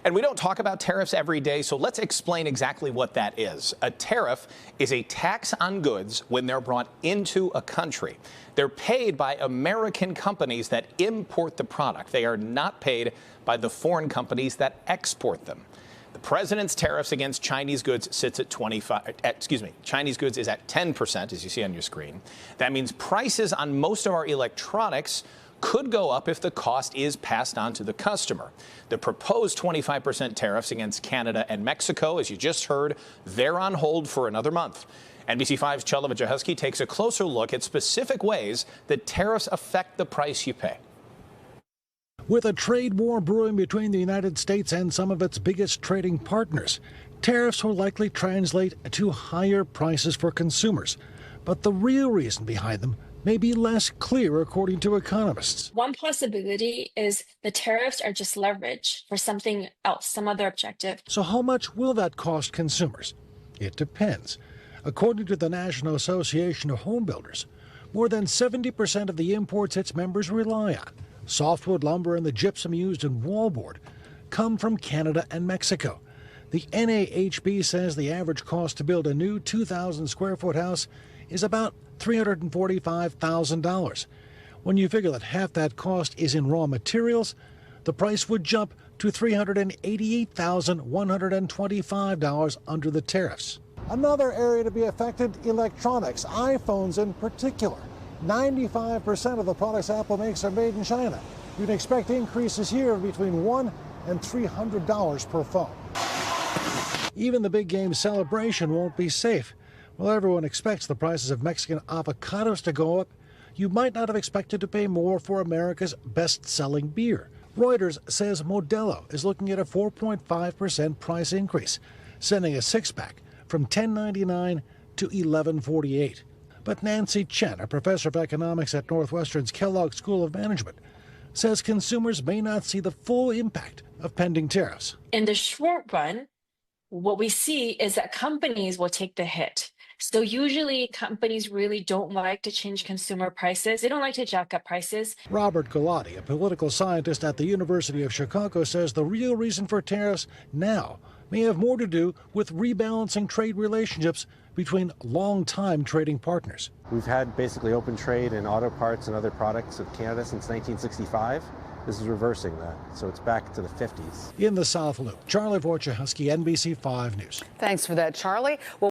And we don't talk about tariffs every day, so let's explain exactly what that is. A tariff is a tax on goods when they're brought into a country. They're paid by American companies that import the product. They are not paid by the foreign companies that export them. The president's tariffs against Chinese goods sits at Chinese goods is at 10%, as you see on your screen. That means prices on most of our electronics could go up if the cost is passed on to the customer. The proposed 25% tariffs against Canada and Mexico, as you just heard, they're on hold for another month. NBC5's Charlie Wojciechowski takes a closer look at specific ways that tariffs affect the price you pay. With a trade war brewing between the United States and some of its biggest trading partners, tariffs will likely translate to higher prices for consumers. But the real reason behind them may be less clear, according to economists. One possibility is the tariffs are just leverage for something else, some other objective. So how much will that cost consumers? It depends. According to the National Association of Home Builders, more than 70% of the imports its members rely on, softwood lumber and the gypsum used in wallboard, come from Canada and Mexico. The NAHB says the average cost to build a new 2,000 square foot house is about $345,000. When you figure that half that cost is in raw materials, the price would jump to $388,125 under the tariffs. Another area to be affected, electronics, iPhones in particular. 95% of the products Apple makes are made in China. You'd expect increases here of between $100 and $300 per phone. Even the big game Celebration won't be safe. While everyone expects the prices of Mexican avocados to go up, you might not have expected to pay more for America's best-selling beer. Reuters says Modelo is looking at a 4.5% price increase, sending a six-pack from $10.99 to $11.48. But Nancy Chen, a professor of economics at Northwestern's Kellogg School of Management, says consumers may not see the full impact of pending tariffs. In the short run, what we see is that companies will take the hit. So usually companies really don't like to change consumer prices. They don't like to jack up prices. Robert Galati, a political scientist at the University of Chicago, says the real reason for tariffs now may have more to do with rebalancing trade relationships between long-time trading partners. We've had basically open trade in auto parts and other products with Canada since 1965. This is reversing that, so it's back to the 50s. In the South Loop, Charlie Wojciechowski, NBC5 News. Thanks for that, Charlie. Well,